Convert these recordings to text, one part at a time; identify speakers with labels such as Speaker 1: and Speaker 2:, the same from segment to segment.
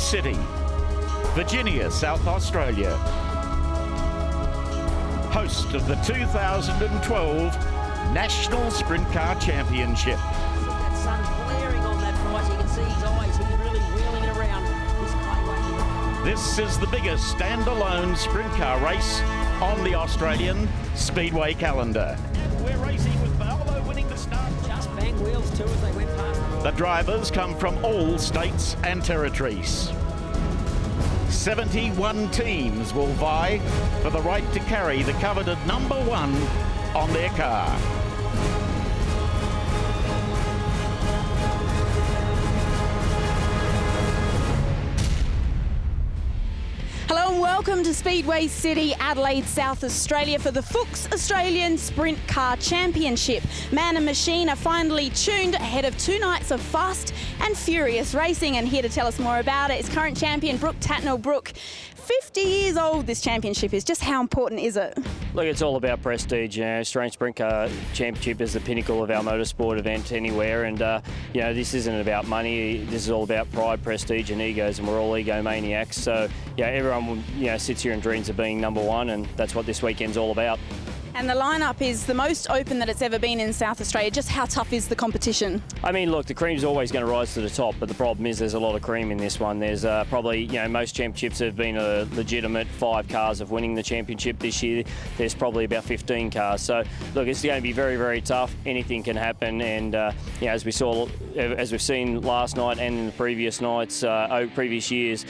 Speaker 1: City, Virginia, South Australia. Host of the 2012 National Sprint Car Championship.
Speaker 2: See that sun flaring on that prize. You can see his eyes. He's really wheeling it around this clayway.
Speaker 1: This is the biggest standalone sprint car race on the Australian Speedway calendar. We're racing with Farrell winning the start.
Speaker 2: Just bang wheels too as they went past.
Speaker 1: The drivers come from all states and territories. 71 teams will vie for the right to carry the coveted number 1 on their car.
Speaker 3: Hello and welcome to Speedway City, Adelaide, South Australia for the Fuchs Australian Sprint Car Championship. Man and machine are finally tuned ahead of 2 nights of fast and furious racing, and here to tell us more about it is current champion Brooke Tatnell. Brooke, 50 years old this championship is. Just how important is it?
Speaker 4: Look, it's all about prestige. Australian Sprint Car Championship is the pinnacle of our motorsport event anywhere, and this isn't about money. This is all about pride, prestige, and egos, and we're all egomaniacs. So everyone sits here and dreams of being number 1, and that's what this weekend's all about.
Speaker 3: And the lineup is the most open that it's ever been in South Australia. Just how tough is the competition?
Speaker 4: I mean, look, the cream's always going to rise to the top, but the problem is there's a lot of cream in this one. There's probably, most championships have been a legitimate 5 cars of winning the championship. This year, there's probably about 15 cars. So, look, it's going to be very, very tough. Anything can happen, and as we've seen last night and in the previous nights, previous years,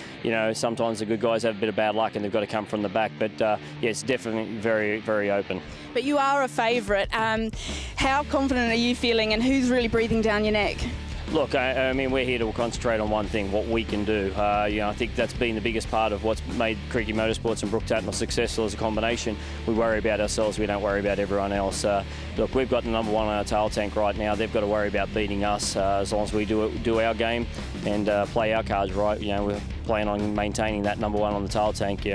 Speaker 4: sometimes the good guys have a bit of bad luck and they've got to come from the back. But it's definitely very, very open.
Speaker 3: But you are a favourite. How confident are you feeling, and who's really breathing down your neck?
Speaker 4: Look, I mean, we're here to concentrate on one thing, what we can do. I think that's been the biggest part of what's made Creaky Motorsports and Brooke Tatnell successful as a combination. We worry about ourselves, we don't worry about everyone else. Look, we've got the number 1 on our tail tank right now. They've got to worry about beating us as long as we do our game and play our cards right. We're planning on maintaining that number 1 on the tail tank.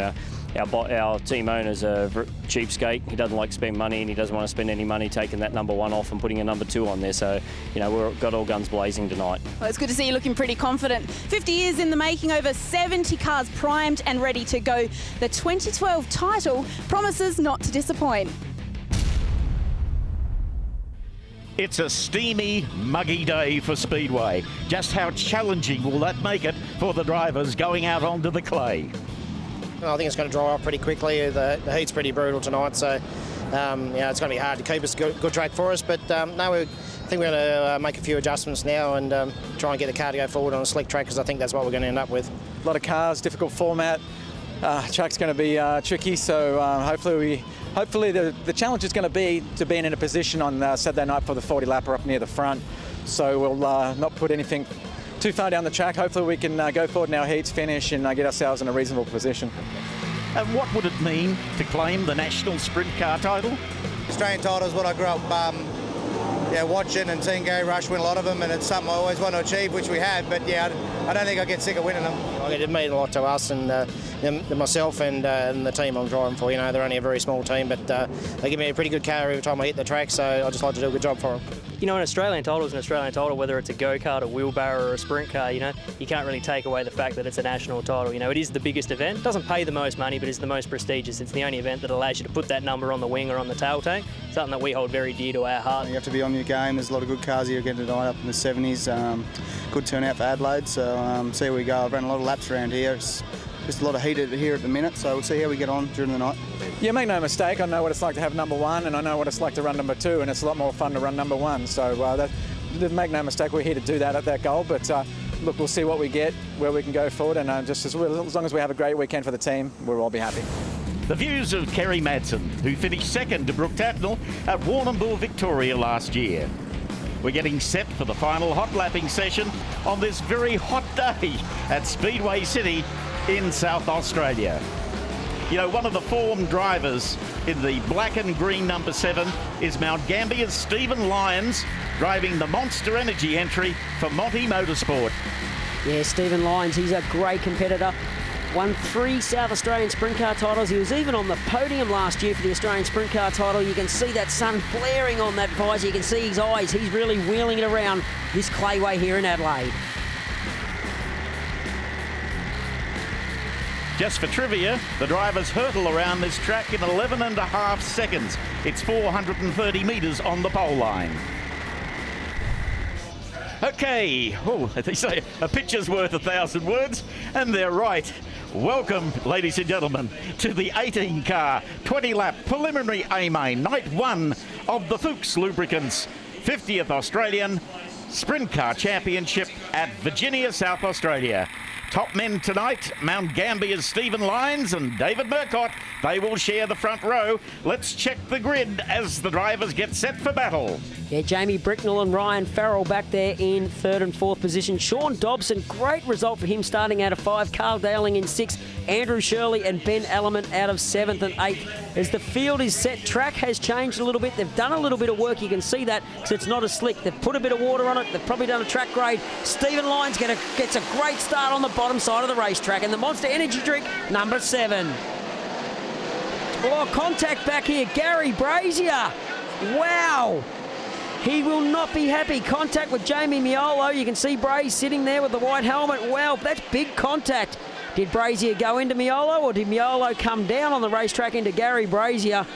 Speaker 4: Our team owner's a cheapskate. He doesn't like to spend money, and he doesn't want to spend any money taking that number 1 off and putting a number 2 on there. So, we've got all guns blazing tonight.
Speaker 3: Well, it's good to see you looking pretty confident. 50 years in the making, over 70 cars primed and ready to go. The 2012 title promises not to disappoint.
Speaker 1: It's a steamy, muggy day for Speedway. Just how challenging will that make it for the drivers going out onto the clay?
Speaker 5: I think it's going to dry off pretty quickly. The heat's pretty brutal tonight, so it's going to be hard to keep. It's a good track for us, but I think we're going to make a few adjustments now and try and get the car to go forward on a slick track, because I think that's what we're going to end up with.
Speaker 6: A lot of cars, difficult format. Track's going to be tricky, so hopefully the challenge is going to be in a position on Saturday night for the 40 lapper up near the front. So we'll not put anything too far down the track. Hopefully we can go forward in our heats, finish, and get ourselves in a reasonable position.
Speaker 1: And what would it mean to claim the National Sprint Car title?
Speaker 7: Australian title is what I grew up watching and seeing Gary Rush win a lot of them, and it's something I always want to achieve, which we have, but I don't think I get sick of winning them.
Speaker 5: It means a lot to us and myself and the team I'm driving for. They're only a very small team, but they give me a pretty good car every time I hit the track, so I just like to do a good job for them.
Speaker 8: An Australian title is an Australian title, whether it's a go-kart, a wheelbarrow or a sprint car. You can't really take away the fact that it's a national title. It is the biggest event. It doesn't pay the most money, but it's the most prestigious. It's the only event that allows you to put that number on the wing or on the tail tank, something that we hold very dear to our heart.
Speaker 7: You have to be on your game. There's a lot of good cars here again tonight up in the 70s. Good turnout for Adelaide, so see how we go. I've run a lot of laps around here. It's just a lot of heat here at the minute, so we'll see how we get on during the night.
Speaker 6: Yeah, make no mistake, I know what it's like to have number 1, and I know what it's like to run number 2, and it's a lot more fun to run number 1. So make no mistake, we're here to do that at that goal, but look, we'll see what we get, where we can go forward, and just as long as we have a great weekend for the team, we'll all be happy.
Speaker 1: The views of Kerry Madsen, who finished second to Brooke Tatnell at Warrnambool, Victoria last year. We're getting set for the final hot lapping session on this very hot day at Speedway City in South Australia. One of the form drivers in the black and green number 7 is Mount Gambier's Stephen Lyons, driving the Monster Energy entry for Monty Motorsport.
Speaker 2: Yeah, Stephen Lyons, he's a great competitor. Won 3 South Australian Sprint Car titles. He was even on the podium last year for the Australian Sprint Car title. You can see that sun flaring on that visor. You can see his eyes. He's really wheeling it around this clayway here in Adelaide.
Speaker 1: Just for trivia, the drivers hurtle around this track in 11.5 seconds. It's 430 metres on the pole line. Okay, they say a picture's worth 1,000 words, and they're right. Welcome, ladies and gentlemen, to the 18-car, 20-lap preliminary A-Main, night one of the Fuchs Lubricants 50th Australian Sprint Car Championship at Virginia, South Australia. Top men tonight, Mount Gambier's Stephen Lyons and David Murcott. They will share the front row. Let's check the grid as the drivers get set for battle.
Speaker 2: Yeah, Jamie Bricknell and Ryan Farrell back there in 3rd and 4th position. Sean Dobson, great result for him starting out of 5. Carl Dowling in 6th. Andrew Shirley and Ben Ellerman out of 7th and 8th. As the field is set, track has changed a little bit. They've done a little bit of work. You can see that, so it's not as slick. They've put a bit of water on it. They've probably done a track grade. Stephen Lyons gets a great start on the bottom side of the racetrack. And the Monster Energy drink, number 7. Oh, contact back here. Gary Brazier. Wow. He will not be happy. Contact with Jamie Miolo. You can see Brazier sitting there with the white helmet. Wow, that's big contact. Did Brazier go into Miolo, or did Miolo come down on the racetrack into Gary Brazier?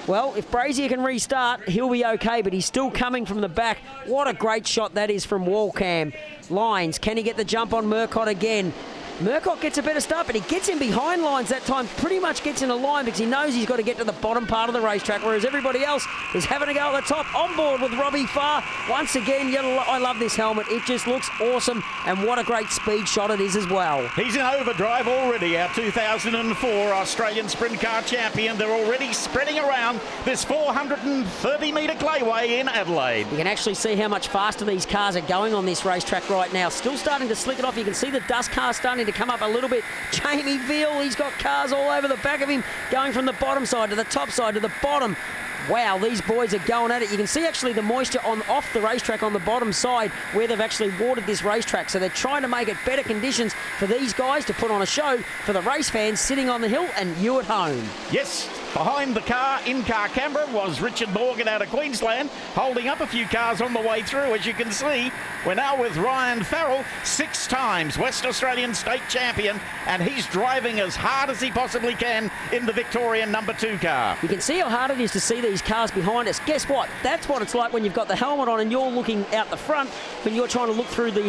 Speaker 2: Well, if Brazier can restart, he'll be okay, but he's still coming from the back. What a great shot that is from Wallcam. Lyons, can he get the jump on Murcott again? Murcott gets a better start, but he gets in behind Lyons that time, pretty much gets in a line because he knows he's got to get to the bottom part of the racetrack, whereas everybody else is having to go at the top. On board with Robbie Farr. Once again, I love this helmet. It just looks awesome, and what a great speed shot it is as well.
Speaker 1: He's in overdrive already, our 2004 Australian Sprint Car Champion. They're already spreading around this 430-metre clayway in Adelaide.
Speaker 2: You can actually see how much faster these cars are going on this racetrack right now. Still starting to slick it off. You can see the dust car starting to come up a little bit. Jamie Veal, he's got cars all over the back of him, going from the bottom side to the top side to the bottom. Wow, these boys are going at it. You can see actually the moisture off the racetrack on the bottom side where they've actually watered this racetrack. So they're trying to make it better conditions for these guys to put on a show for the race fans sitting on the hill and you at home.
Speaker 1: Yes, behind the car, in-car camera, was Richard Morgan out of Queensland, holding up a few cars on the way through. As you can see, we're now with Ryan Farrell, 6 times West Australian state champion, and he's driving as hard as he possibly can in the Victorian number 2 car.
Speaker 2: You can see how hard it is to see these cars behind us. Guess what? That's what it's like when you've got the helmet on and you're looking out the front when you're trying to look through the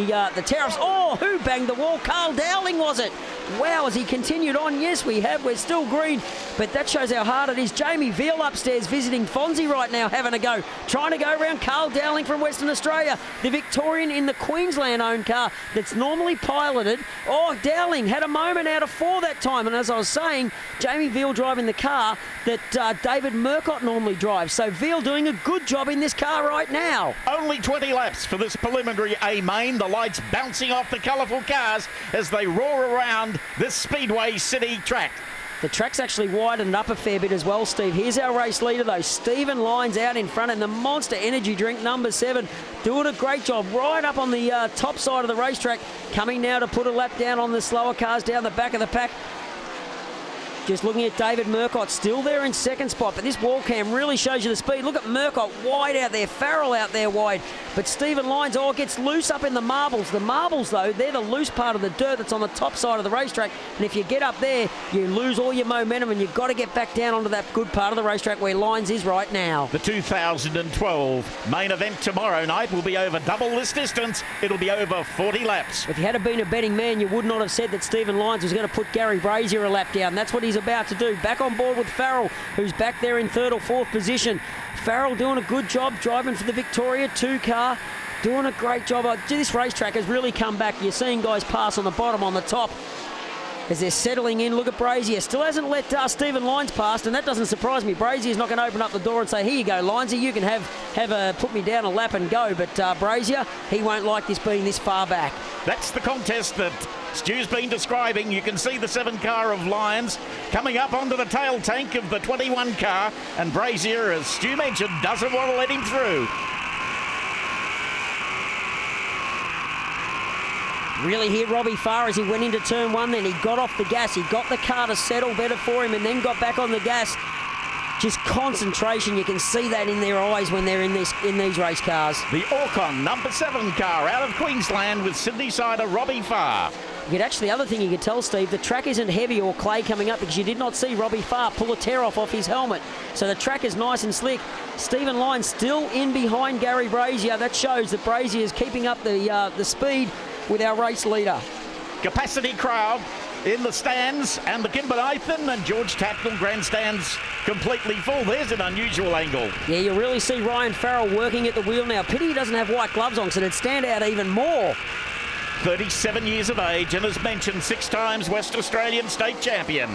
Speaker 2: tariffs. Oh, who banged the wall? Carl Dowling, was it? Wow, as he continued on, yes, we're still green, but that shows how hard it is. Jamie Veal upstairs visiting Fonzie right now, having a go, trying to go around Carl Dowling from Western Australia, the Victorian in the Queensland-owned car that's normally piloted. Oh, Dowling had a moment out of 4 that time, and as I was saying, Jamie Veal driving the car that David Murcott normally drives. So Veal doing a good job in this car right now.
Speaker 1: Only 20 laps for this preliminary A-Main. The lights bouncing off the colourful cars as they roar around this Speedway City track.
Speaker 2: The track's actually widened up a fair bit as well, Steve. Here's our race leader, though. Stephen Lyons out in front, and the Monster Energy drink, number 7, doing a great job right up on the top side of the racetrack, coming now to put a lap down on the slower cars down the back of the pack. Just looking at David Murcott, still there in 2nd spot, but this wall cam really shows you the speed. Look at Murcott wide out there, Farrell out there wide, but Stephen Lyons, gets loose up in the marbles. The marbles, though, they're the loose part of the dirt that's on the top side of the racetrack, and if you get up there, you lose all your momentum, and you've got to get back down onto that good part of the racetrack where Lyons is right now.
Speaker 1: The 2012 main event tomorrow night will be over double this distance. It'll be over 40 laps.
Speaker 2: If you had been a betting man, you would not have said that Stephen Lyons was going to put Gary Brazier a lap down. That's what he's about to do. Back on board with Farrell, who's back there in 3rd or 4th position. Farrell doing a good job driving for the Victoria 2 car, doing a great job. This racetrack has really come back. You're seeing guys pass on the bottom, on the top, as they're settling in. Look at Brazier, still hasn't let Stephen Lyons past, and that doesn't surprise me. Brazier's not going to open up the door and say, here you go, Lyonsy, you can put me down a lap and go, but Brazier, he won't like this being this far back.
Speaker 1: That's the contest that Stu's been describing. You can see the 7 car of Lyons coming up onto the tail tank of the 21 car, and Brazier, as Stu mentioned, doesn't want to let him through.
Speaker 2: Really hit Robbie Farr as he went into turn 1, then he got off the gas. He got the car to settle better for him and then got back on the gas. Just concentration, you can see that in their eyes when they're in these race cars.
Speaker 1: The Orcon number 7 car out of Queensland with Sydney sider Robbie Farr.
Speaker 2: The other thing you could tell, Steve, the track isn't heavy or clay coming up because you did not see Robbie Farr pull a tear off his helmet. So the track is nice and slick. Stephen Lyons still in behind Gary Brazier. That shows that Brazier is keeping up the speed with our race leader.
Speaker 1: Capacity crowd in the stands, and the Kimber Nathan and George Tacknell grandstands completely full. There's an unusual angle.
Speaker 2: Yeah, you really see Ryan Farrell working at the wheel now. Pity he doesn't have white gloves on, so it'd stand out even more.
Speaker 1: 37 years of age, and as mentioned, 6 times West Australian state champion.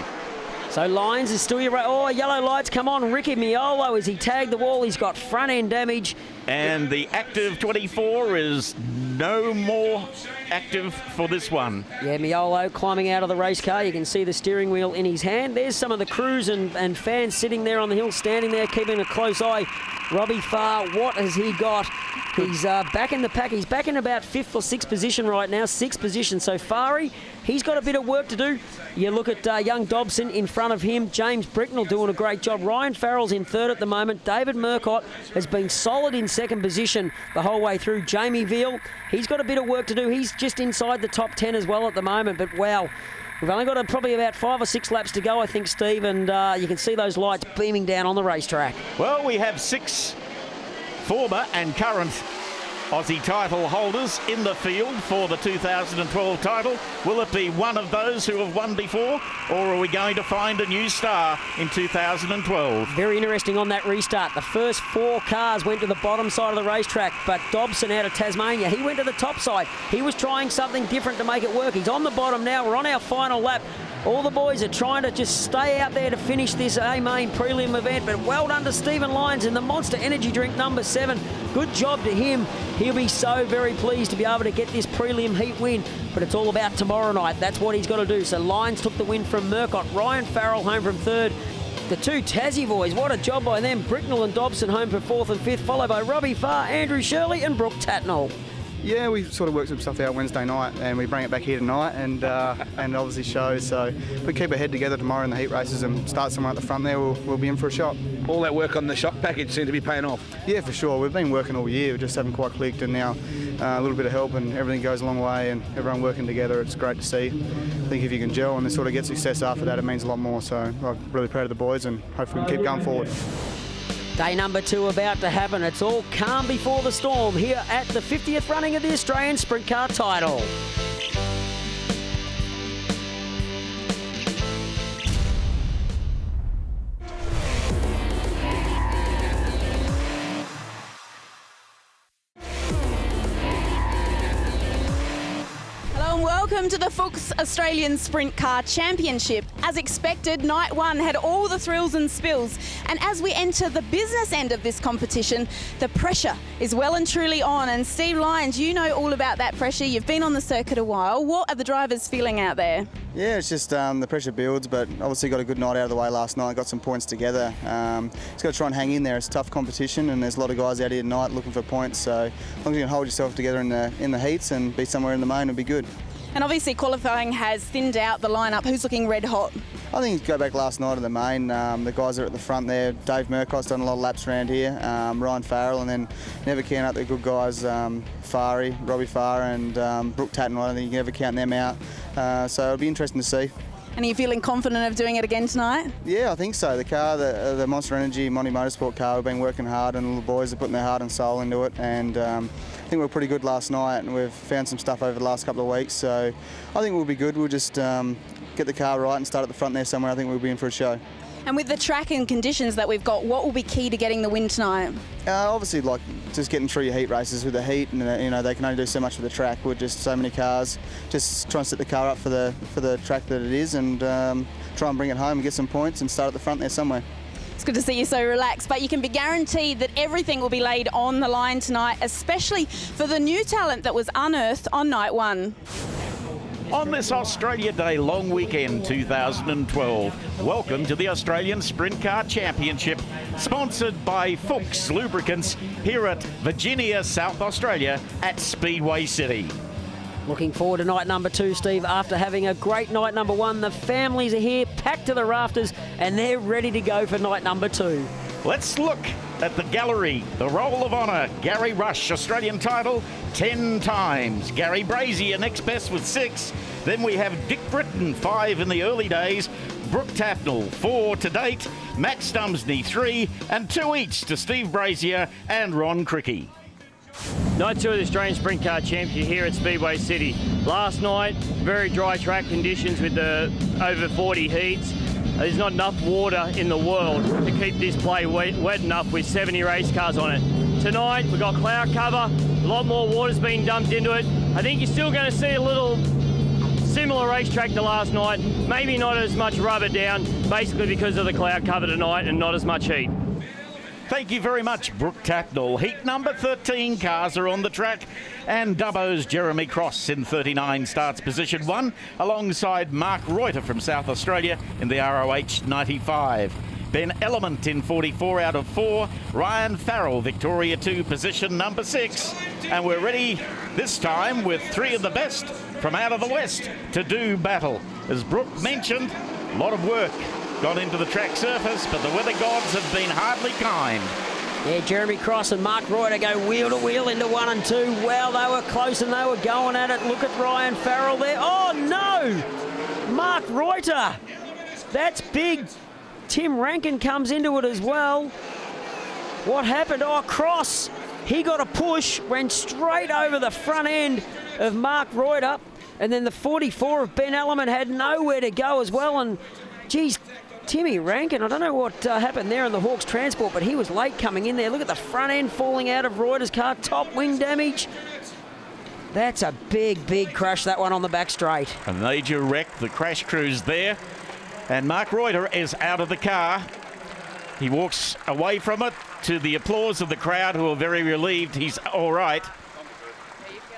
Speaker 2: So Lyons is still your... Oh, yellow lights come on. Ricky Miolo, as he tagged the wall, he's got front end damage.
Speaker 1: And the active 24 is no more active for this one.
Speaker 2: Yeah, Miolo climbing out of the race car. You can see the steering wheel in his hand. There's some of the crews and fans sitting there on the hill, standing there, keeping a close eye. Robbie Farr, what has he got? He's back in the pack. He's back in about 5th or 6th position right now, 6th position. So Farry, he's got a bit of work to do. You look at young Dobson in front of him. James Bricknell doing a great job. Ryan Farrell's in 3rd at the moment. David Murcott has been solid in 2nd position the whole way through. Jamie Veal, he's got a bit of work to do. He's just inside the top 10 as well at the moment. But wow, we've only got probably about 5 or 6 laps to go, I think, Steve. And you can see those lights beaming down on the racetrack.
Speaker 1: Well, we have 6 former and current Aussie title holders in the field for the 2012 title. Will it be one of those who have won before, or are we going to find a new star in 2012?
Speaker 2: Very interesting on that restart. The first 4 cars went to the bottom side of the racetrack, but Dobson out of Tasmania, he went to the top side. He was trying something different to make it work. He's on the bottom now. We're on our final lap. All the boys are trying to just stay out there to finish this A-Main prelim event, but well done to Stephen Lyons in the Monster Energy Drink number 7. Good job to him. He'll be so very pleased to be able to get this prelim heat win, but it's all about tomorrow night. That's what he's got to do. So Lyons took the win from Murcott. Ryan Farrell home from 3rd. The 2 Tassie boys, what a job by them. Bricknell and Dobson home for 4th and 5th, followed by Robbie Farr, Andrew Shirley and Brooke Tatnell.
Speaker 7: Yeah, we sort of worked some stuff out Wednesday night, and we bring it back here tonight, and obviously show. So if we keep our head together tomorrow in the heat races and start somewhere at the front there, we'll be in for a shot.
Speaker 9: All that work on the shock package seemed to be paying off.
Speaker 7: Yeah, for sure. We've been working all year, we just haven't quite clicked, and now a little bit of help and everything goes a long way, and everyone working together. It's great to see. I think if you can gel and sort of get success after that, it means a lot more. So I'm really proud of the boys, and hopefully we can keep going forward.
Speaker 2: Day number 2 about to happen. It's all calm before the storm here at the 50th running of the Australian Sprint Car title.
Speaker 3: Welcome to the Fuchs Australian Sprint Car Championship. As expected, night 1 had all the thrills and spills. And as we enter the business end of this competition, the pressure is well and truly on. And Steve Lyons, you know all about that pressure. You've been on the circuit a while. What are the drivers feeling out there?
Speaker 7: Yeah, it's just the pressure builds, but obviously got a good night out of the way last night, got some points together. Just got to try and hang in there. It's a tough competition, and there's a lot of guys out here tonight looking for points. So as long as you can hold yourself together in the heats and be somewhere in the main, it'll be good.
Speaker 3: And obviously qualifying has thinned out the lineup. Who's looking red hot?
Speaker 7: I think go back last night to the main. The guys are at the front there. Dave Murcott's done a lot of laps around here. Ryan Farrell, and then never count out the good guys, Robbie Farr and Brooke Tatton. I don't think you can ever count them out. So it'll be interesting to see.
Speaker 3: And are you feeling confident of doing it again tonight?
Speaker 7: Yeah, I think so. The car, the Monster Energy Monty Motorsport car, we've been working hard, and the boys are putting their heart and soul into it. And I think we were pretty good last night, and we've found some stuff over the last couple of weeks. So I think we'll be good. We'll just get the car right and start at the front there somewhere. I think we'll be in for a show.
Speaker 3: And with the track and conditions that we've got, what will be key to getting the win tonight?
Speaker 7: Obviously, like just getting through your heat races with the heat, and they can only do so much with the track. We're just so many cars. Just try and set the car up for the track that it is, and try and bring it home and get some points and start at the front there somewhere.
Speaker 3: It's good to see you so relaxed, but you can be guaranteed that everything will be laid on the line tonight, especially for the new talent that was unearthed on night 1.
Speaker 1: On this Australia Day long weekend 2012, welcome to the Australian Sprint Car Championship, sponsored by Fuchs Lubricants here at Virginia, South Australia at Speedway City.
Speaker 2: Looking forward to night number 2, Steve. After having a great night number 1, the families are here, packed to the rafters, and they're ready to go for night number 2.
Speaker 1: Let's look at the gallery, the Roll of Honour, Gary Rush, Australian title, 10 times. Gary Brazier next best with 6. Then we have Dick Britton, 5 in the early days. Brooke Tapnell, 4 to date. Matt Stumsney, 3, and 2 each to Steve Brazier and Ron Cricky.
Speaker 4: Night 2 of the Australian Sprintcar Championship here at Speedway City. Last night, very dry track conditions with the over 40 heats. There's not enough water in the world to keep this play wet enough with 70 race cars on it. Tonight, we've got cloud cover, a lot more water's been dumped into it. I think you're still going to see a little similar racetrack to last night, maybe not as much rubber down, basically because of the cloud cover tonight and not as much heat.
Speaker 1: Thank you very much, Brooke Tapnell. Heat number 13 cars are on the track, and Dubbo's Jeremy Cross in 39 starts position 1, alongside Mark Reuter from South Australia in the ROH 95. Ben Element in 44 out of 4. Ryan Farrell, Victoria 2, position number 6. And we're ready this time with 3 of the best from out of the West to do battle. As Brooke mentioned, a lot of work gone into the track surface, but the weather gods have been hardly kind.
Speaker 2: Yeah, Jeremy Cross and Mark Reuter go wheel to wheel into 1 and 2. Well, they were close and they were going at it. Look at Ryan Farrell there. Oh, no! Mark Reuter. That's big. Tim Rankin comes into it as well. What happened? Oh, Cross. He got a push, went straight over the front end of Mark Reuter. And then the 44 of Ben Element had nowhere to go as well. And, geez, Timmy Rankin, I don't know what happened there in the Hawks Transport, but he was late coming in there. Look at the front end falling out of Reuter's car, top wing damage. That's a big, big crash, that one on the back straight.
Speaker 1: A major wreck, the crash crew's there, and Mark Reuter is out of the car. He walks away from it to the applause of the crowd, who are very relieved he's all right.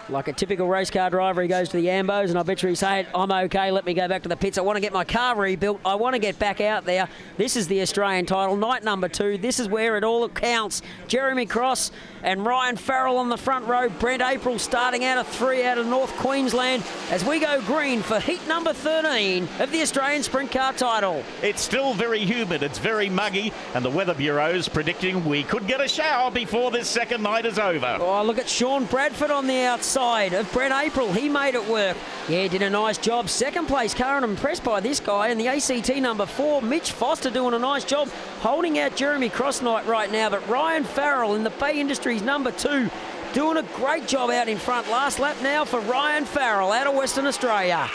Speaker 2: Like a typical race car driver, he goes to the Ambos, and I bet you he's saying, I'm okay, let me go back to the pits. I want to get my car rebuilt. I want to get back out there. This is the Australian title, night number 2. This is where it all counts. Jeremy Cross and Ryan Farrell on the front row. Brent April starting out of 3 out of North Queensland as we go green for heat number 13 of the Australian Sprint Car title.
Speaker 1: It's still very humid, it's very muggy, and the Weather Bureau's predicting we could get a shower before this second night is over.
Speaker 2: Oh, look at Sean Bradford on the outside of Brent April. He made it work. Yeah, did a nice job. Second place car, and I'm impressed by this guy. And the ACT number 4, Mitch Foster, doing a nice job holding out Jeremy Cross night right now. But Ryan Farrell in the Bay Industries number 2 doing a great job out in front. Last lap now for Ryan Farrell out of Western Australia.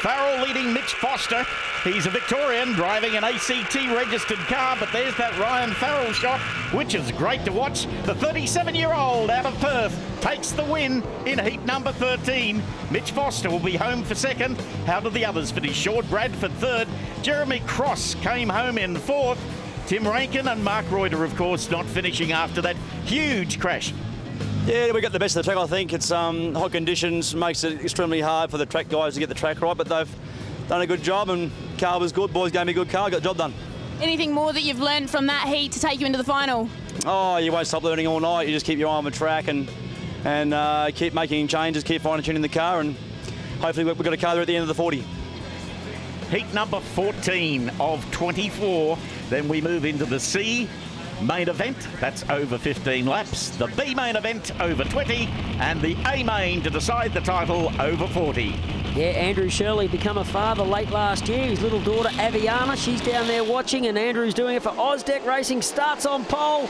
Speaker 1: Farrell leading Mitch Foster. He's a Victorian driving an ACT registered car, but there's that Ryan Farrell shot, which is great to watch. The 37-year-old out of Perth takes the win in heat number 13. Mitch Foster will be home for second. How did the others finish? Sean Bradford third. Jeremy Cross came home in fourth. Tim Rankin and Mark Reuter, of course, not finishing after that huge crash.
Speaker 10: Yeah, we got the best of the track, I think. It's hot conditions, makes it extremely hard for the track guys to get the track right, but they've done a good job, and car was good. Boys gave me a good car, got the job done.
Speaker 3: Anything more that you've learned from that heat to take you into the final?
Speaker 10: Oh, you won't stop learning all night. You just keep your eye on the track and keep making changes, keep fine-tuning the car, and hopefully we've got a car there at the end of the 40.
Speaker 1: Heat number 14 of 24. Then we move into the C main event. That's over 15 laps. The B main event over 20. And the A main to decide the title over 40.
Speaker 2: Yeah, Andrew Shirley become a father late last year. His little daughter Aviana, she's down there watching, and Andrew's doing it for Ozdeck Racing. Starts on pole.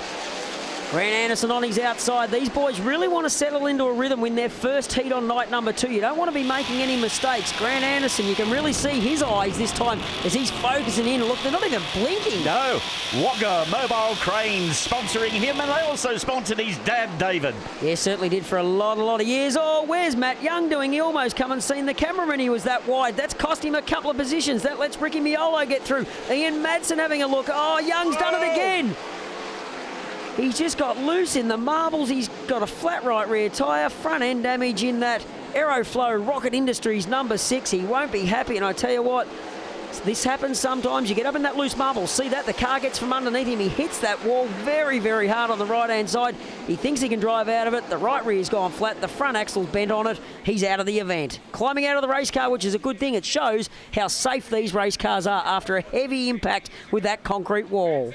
Speaker 2: Grant Anderson on his outside. These boys really want to settle into a rhythm, win their first heat on night number 2. You don't want to be making any mistakes. Grant Anderson, you can really see his eyes this time as he's focusing in. Look, they're not even blinking.
Speaker 1: No. Wagga Mobile Cranes sponsoring him, and they also sponsored his dad, David.
Speaker 2: Yeah, certainly did for a lot of years. Oh, where's Matt Young doing? He almost come and seen the cameraman. He was that wide. That's cost him a couple of positions. That lets Ricky Miolo get through. Ian Madsen having a look. Oh, Young's done it again. He's just got loose in the marbles. He's got a flat right rear tyre, front end damage in that Aeroflow Rocket Industries number 6. He won't be happy, and I tell you what, this happens sometimes. You get up in that loose marble. See that? The car gets from underneath him. He hits that wall very, very hard on the right-hand side. He thinks he can drive out of it. The right rear's gone flat. The front axle's bent on it. He's out of the event. Climbing out of the race car, which is a good thing. It shows how safe these race cars are after a heavy impact with that concrete wall.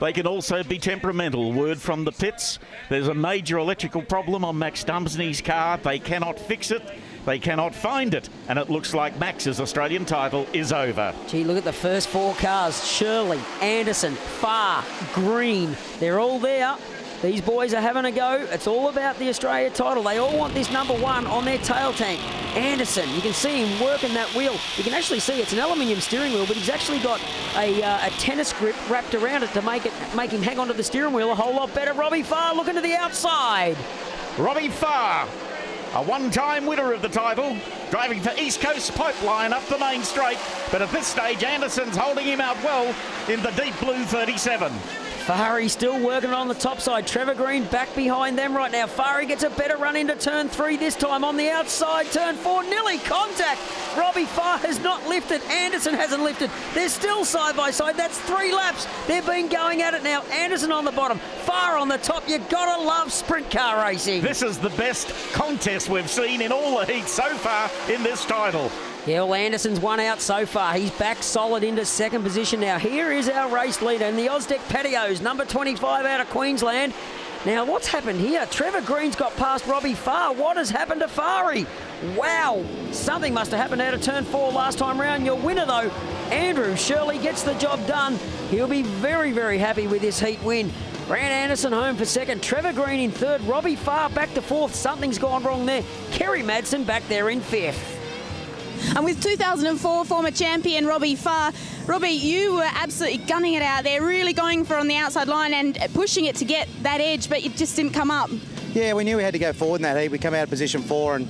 Speaker 1: They can also be temperamental. Word from the pits, there's a major electrical problem on Max Dunsany's car. They cannot fix it. They cannot find it. And it looks like Max's Australian title is over.
Speaker 2: Gee, look at the first 4 cars. Shirley, Anderson, Farr, Green. They're all there. These boys are having a go. It's all about the Australia title. They all want this number 1 on their tail tank. Anderson, you can see him working that wheel. You can actually see it's an aluminium steering wheel, but he's actually got a tennis grip wrapped around it to make him hang onto the steering wheel a whole lot better. Robbie Farr looking to the outside.
Speaker 1: Robbie Farr, a one-time winner of the title, driving for East Coast Pipeline up the main straight. But at this stage, Anderson's holding him out well in the deep blue 37.
Speaker 2: Farrell still working on the top side. Trevor Green back behind them right now. Farrell gets a better run into turn 3 this time on the outside. Turn 4, nearly contact. Robbie Farr has not lifted. Anderson hasn't lifted. They're still side by side. That's 3 laps. They've been going at it now. Anderson on the bottom, Farr on the top. You've got to love sprint car racing.
Speaker 1: This is the best contest we've seen in all the heats so far in this title.
Speaker 2: Yeah, well, Anderson's won out so far. He's back solid into second position now. Here is our race leader in the Oztec Patios, number 25 out of Queensland. Now, what's happened here? Trevor Green's got past Robbie Farr. What has happened to Farry? Wow, something must have happened out of turn 4 last time round. Your winner, though, Andrew Shirley, gets the job done. He'll be very, very happy with this heat win. Grant Anderson home for second. Trevor Green in third. Robbie Farr back to fourth. Something's gone wrong there. Kerry Madsen back there in fifth.
Speaker 3: And with 2004 former champion Robbie Farr, Robbie, you were absolutely gunning it out there, really going for on the outside line and pushing it to get that edge, but it just didn't come up.
Speaker 11: Yeah, we knew we had to go forward in that heat. We come out of position 4 and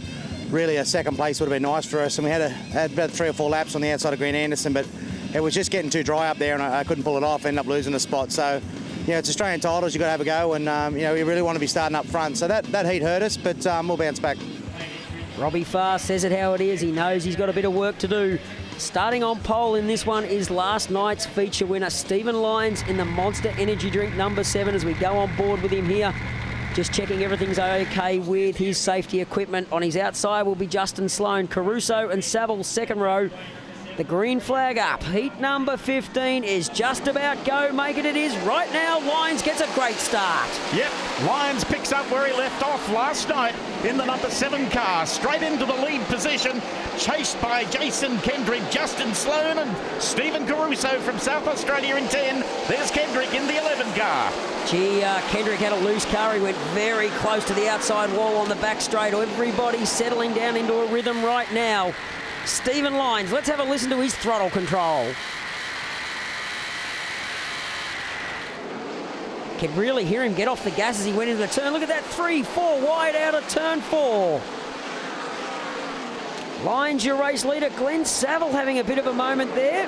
Speaker 11: really a second place would have been nice for us. And we had about 3 or 4 laps on the outside of Grant Anderson, but it was just getting too dry up there and I couldn't pull it off, ended up losing the spot. So, you know, it's Australian titles, you've got to have a go and, you know, we really want to be starting up front. So that heat hurt us, but we'll bounce back.
Speaker 2: Robbie Farr says it how it is. He knows he's got a bit of work to do. Starting on pole in this one is last night's feature winner, Stephen Lyons, in the Monster Energy Drink number 7 as we go on board with him here. Just checking everything's okay with his safety equipment. On his outside will be Justin Sloan, Caruso and Saville second row. The green flag up. Heat number 15 is just about go. Make it is right now. Lyons gets a great start.
Speaker 1: Yep, Lyons picks up where he left off last night in the number 7 car. Straight into the lead position, chased by Jason Kendrick, Justin Sloan and Stephen Caruso from South Australia in 10. There's Kendrick in the 11 car.
Speaker 2: Gee, Kendrick had a loose car. He went very close to the outside wall on the back straight. Everybody's settling down into a rhythm right now. Stephen Lyons, let's have a listen to his throttle control. Can really hear him get off the gas as he went into the turn. Look at that 3-4 wide out of turn 4. Lyons, your race leader. Glenn Saville having a bit of a moment there.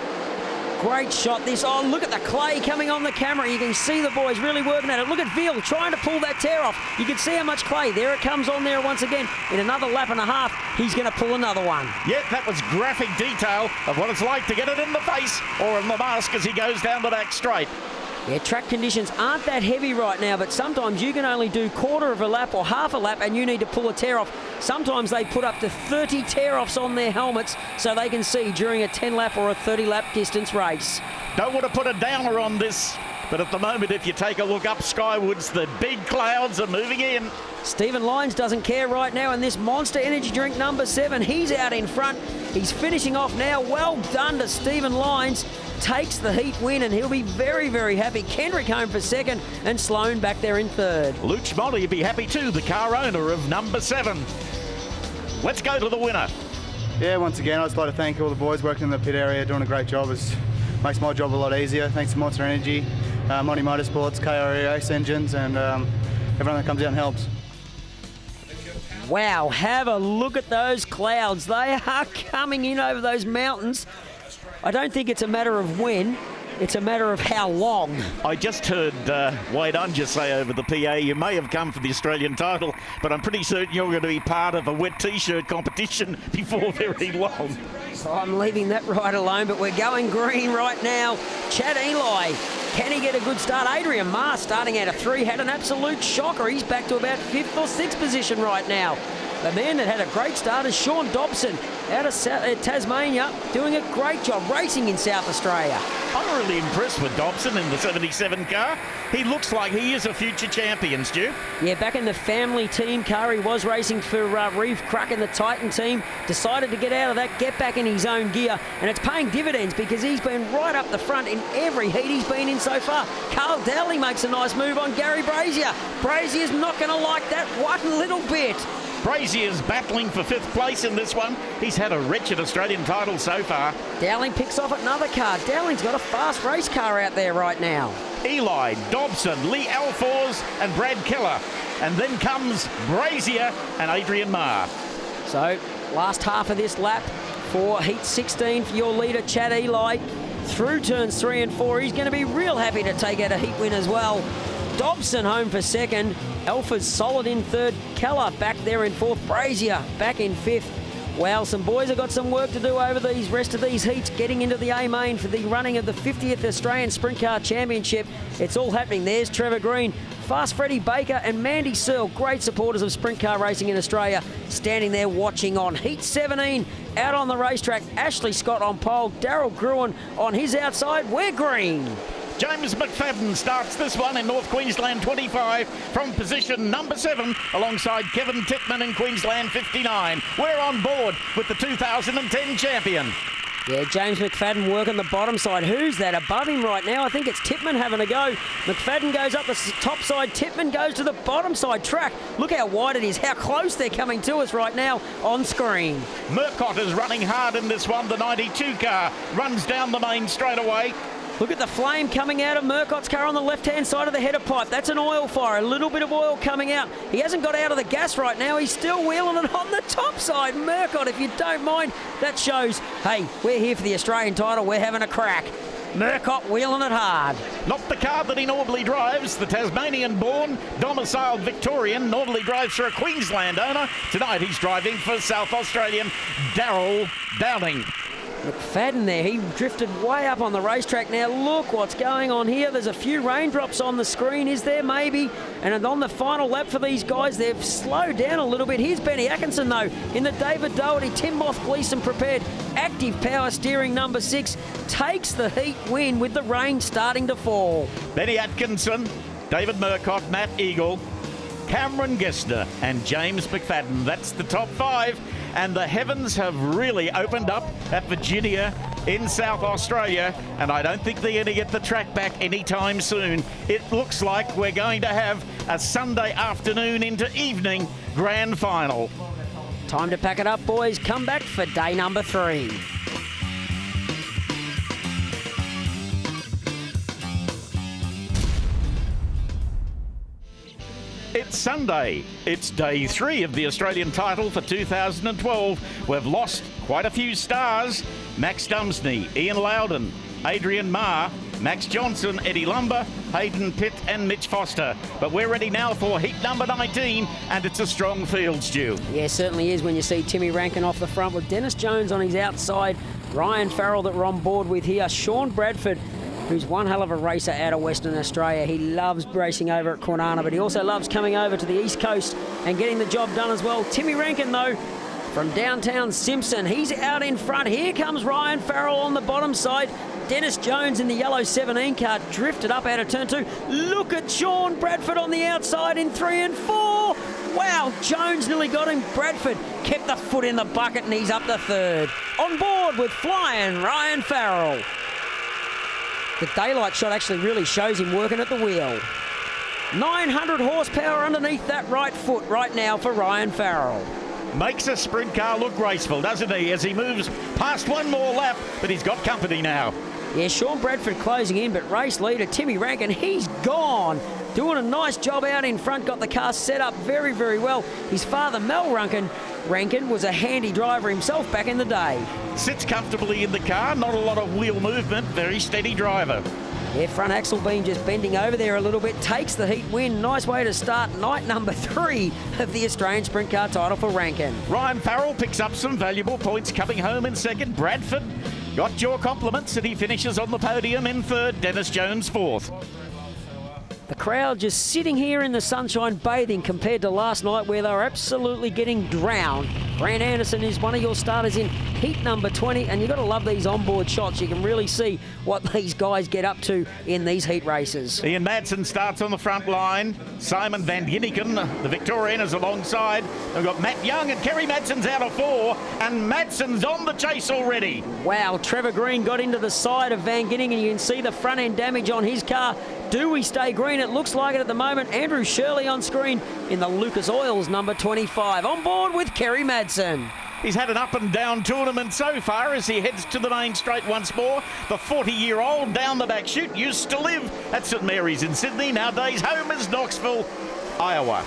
Speaker 2: Great shot this. Oh, look at the clay coming on the camera. You can see the boys really working at it. Look at Veal trying to pull that tear off. You can see how much clay. There it comes on there once again. In another lap and a half, he's going to pull another one.
Speaker 1: Yep, that was graphic detail of what it's like to get it in the face or in the mask as he goes down the back straight.
Speaker 2: Yeah, track conditions aren't that heavy right now, but sometimes you can only do quarter of a lap or half a lap and you need to pull a tear off. Sometimes they put up to 30 tear-offs on their helmets so they can see during a 10-lap or a 30-lap distance race.
Speaker 1: Don't want to put a downer on this, but at the moment, if you take a look up skywards, the big clouds are moving in.
Speaker 2: Stephen Lyons doesn't care right now in this Monster Energy Drink number 7. He's out in front. He's finishing off now. Well done to Stephen Lyons. Takes the heat win and he'll be very, very happy. Kendrick home for second and Sloan back there in third.
Speaker 1: Luch Molly will be happy too, the car owner of number 7. Let's go to the winner.
Speaker 7: Yeah, once again, I'd just like to thank all the boys working in the pit area, doing a great job. It makes my job a lot easier. Thanks to Monster Energy, Monty Motorsports, KRE Race Engines, and everyone that comes out and helps.
Speaker 2: Wow, have a look at those clouds. They are coming in over those mountains. I don't think it's a matter of when, it's a matter of how long.
Speaker 1: I just heard Wade Unger say over the PA, you may have come for the Australian title, but I'm pretty certain you're going to be part of a wet T-shirt competition before very long.
Speaker 2: So I'm leaving that right alone, but we're going green right now. Chad Eli, can he get a good start? Adrian Marr starting out of 3, had an absolute shocker. He's back to about 5th or 6th position right now. The man that had a great start is Sean Dobson out of Tasmania, doing a great job racing in South Australia.
Speaker 1: I'm really impressed with Dobson in the 77 car. He looks like he is a future champion, Stu.
Speaker 2: Yeah, back in the family team car, he was racing for Reeve Cruck in the Titan team. Decided to get out of that, get back in his own gear, and it's paying dividends because he's been right up the front in every heat he's been in so far. Carl Dowley makes a nice move on Gary Brazier. Brazier's not going to like that one little bit.
Speaker 1: Brazier's battling for 5th place in this one. He's had a wretched Australian title so far.
Speaker 2: Dowling picks off another car. Dowling's got a fast race car out there right now.
Speaker 1: Eli, Dobson, Lee Alfors and Brad Keller. And then comes Brazier and Adrian Marr.
Speaker 2: So, last half of this lap for heat 16 for your leader, Chad Eli. Through turns 3 and 4, he's going to be real happy to take out a heat win as well. Dobson home for 2nd. Alpha's solid in 3rd. Keller back there in 4th. Brazier back in 5th. Well, some boys have got some work to do over these rest of these heats, getting into the A main for the running of the 50th Australian Sprintcar Championship. It's all happening. There's Trevor Green, Fast Freddie Baker and Mandy Searle, great supporters of sprint car racing in Australia, standing there watching on. Heat 17 out on the racetrack. Ashley Scott on pole, Daryl Gruen on his outside. We're green.
Speaker 1: James McFadden starts this one in North Queensland 25 from position number 7 alongside Kevin Titman in Queensland 59. We're on board with the 2010 champion.
Speaker 2: Yeah, James McFadden working the bottom side. Who's that above him right now? I think it's Titman having a go. McFadden goes up the top side. Titman goes to the bottom side track. Look how wide it is, how close they're coming to us right now on screen.
Speaker 1: Murcott is running hard in this one. The 92 car runs down the main straight away.
Speaker 2: Look at the flame coming out of Murcott's car on the left-hand side of the header pipe. That's an oil fire, a little bit of oil coming out. He hasn't got out of the gas right now. He's still wheeling it on the top side. Murcott, if you don't mind, that shows, hey, we're here for the Australian title. We're having a crack. Murcott wheeling it hard.
Speaker 1: Not the car that he normally drives. The Tasmanian-born, domiciled Victorian normally drives for a Queensland owner. Tonight he's driving for South Australian Daryl Dowling.
Speaker 2: McFadden there, he drifted way up on the racetrack. Now look what's going on here. There's a few raindrops on the screen, is there maybe? And on the final lap for these guys, they've slowed down a little bit. Here's Benny Atkinson though, in the David Doherty, Tim Moth Gleeson prepared. Active power steering number 6, takes the heat win with the rain starting to fall.
Speaker 1: Benny Atkinson, David Murcott, Matt Eagle, Cameron Gessner and James McFadden. That's the top 5. And the heavens have really opened up at Virginia in South Australia, and I don't think they're going to get the track back anytime soon. It looks like we're going to have a Sunday afternoon into evening grand final.
Speaker 2: Time to pack it up, boys. Come back for day number 3.
Speaker 1: It's Sunday. It's day 3 of the Australian title for 2012. We've lost quite a few stars. Max Dumsney, Ian Loudon, Adrian Marr, Max Johnson, Eddie Lumber, Hayden Pitt and Mitch Foster. But we're ready now for heat number 19, and it's a strong field, Stu.
Speaker 2: Yeah, certainly is when you see Timmy Rankin off the front with Dennis Jones on his outside, Ryan Farrell that we're on board with here, Sean Bradford, who's one hell of a racer out of Western Australia. He loves racing over at Kwinana, but he also loves coming over to the East Coast and getting the job done as well. Timmy Rankin, though, from downtown Simpson, he's out in front. Here comes Ryan Farrell on the bottom side. Dennis Jones in the yellow 17 car drifted up out of turn 2. Look at Sean Bradford on the outside in 3 and 4. Wow, Jones nearly got him. Bradford kept the foot in the bucket and he's up to 3rd. On board with flying Ryan Farrell. The daylight shot actually really shows him working at the wheel. 900 horsepower underneath that right foot right now for Ryan Farrell.
Speaker 1: Makes a sprint car look graceful, doesn't he, as he moves past one more lap, but he's got company now.
Speaker 2: Yeah, Sean Bradford closing in, but race leader Timmy Rankin, he's gone. Doing a nice job out in front, got the car set up very, very well. His father, Mel Rankin, was a handy driver himself back in the day.
Speaker 1: Sits comfortably in the car, not a lot of wheel movement, very steady driver.
Speaker 2: Yeah, front axle beam just bending over there a little bit, takes the heat win. Nice way to start night number 3 of the Australian Sprint Car title for Rankin.
Speaker 1: Ryan Farrell picks up some valuable points coming home in 2nd. Bradford got your compliments and he finishes on the podium in 3rd. Dennis Jones 4th.
Speaker 2: The crowd just sitting here in the sunshine bathing compared to last night where they were absolutely getting drowned. Grant Anderson is one of your starters in heat number 20, and you've got to love these onboard shots. You can really see what these guys get up to in these heat races.
Speaker 1: Ian Madsen starts on the front line. Simon Van Ginniken, the Victorian, is alongside. We've got Matt Young and Kerry Madsen's out of 4, and Madsen's on the chase already.
Speaker 2: Wow, Trevor Green got into the side of Van Ginniken. You can see the front end damage on his car. Do we stay green? It looks like it at the moment. Andrew Shirley on screen in the Lucas Oils number 25. On board with Kerry Madsen.
Speaker 1: He's had an up and down tournament so far as he heads to the main straight once more. The 40-year-old down the back chute used to live at St Mary's in Sydney. Nowadays home is Knoxville, Iowa.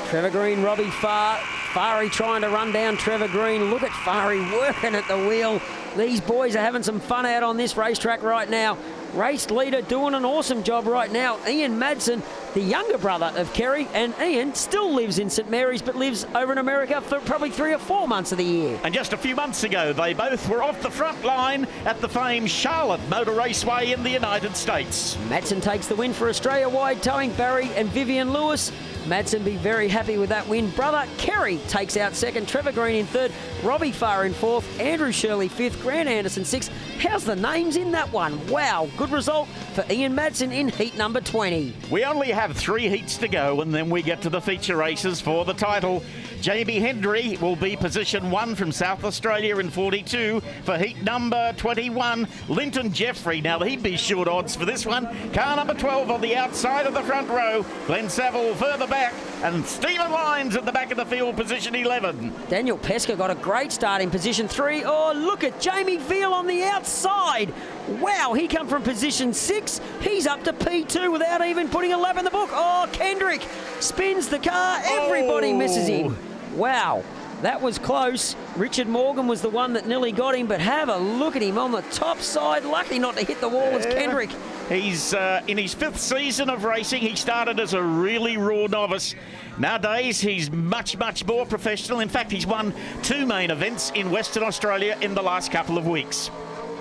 Speaker 2: Trevor Green, Robbie Farr. Farry trying to run down Trevor Green. Look at Farry working at the wheel. These boys are having some fun out on this racetrack right now. Race leader doing an awesome job right now. Ian Madsen, the younger brother of Kerry, and Ian still lives in St Mary's but lives over in America for probably 3 or 4 months of the year.
Speaker 1: And just a few months ago, they both were off the front line at the famed Charlotte Motor Raceway in the United States.
Speaker 2: Madsen takes the win for Australia-wide, towing Barry and Vivian Lewis. Madsen be very happy with that win. Brother Kerry takes out second, Trevor Green in third, Robbie Farr in fourth, Andrew Shirley fifth, Grant Anderson sixth. How's the names in that one? Wow, good result for Ian Madsen in heat number 20.
Speaker 1: We only have 3 heats to go, and then we get to the feature races for the title. Jamie Hendry will be position 1 from South Australia in 42 for heat number 21. Linton Jeffrey, now he'd be short odds for this one. Car number 12 on the outside of the front row. Glenn Saville further back, and Stephen Lyons at the back of the field, position 11.
Speaker 2: Daniel Pesca got a great start in position 3. Oh, look at Jamie Veal on the outside. Wow, he come from position 6. He's up to P2 without even putting a lap in the book. Oh, Kendrick spins the car. Everybody misses him. Wow, that was close. Richard Morgan was the one that nearly got him, but have a look at him on the top side. Lucky not to hit the wall as Kendrick.
Speaker 1: He's in his 5th season of racing. He started as a really raw novice. Nowadays, he's much, much more professional. In fact, he's won 2 main events in Western Australia in the last couple of weeks.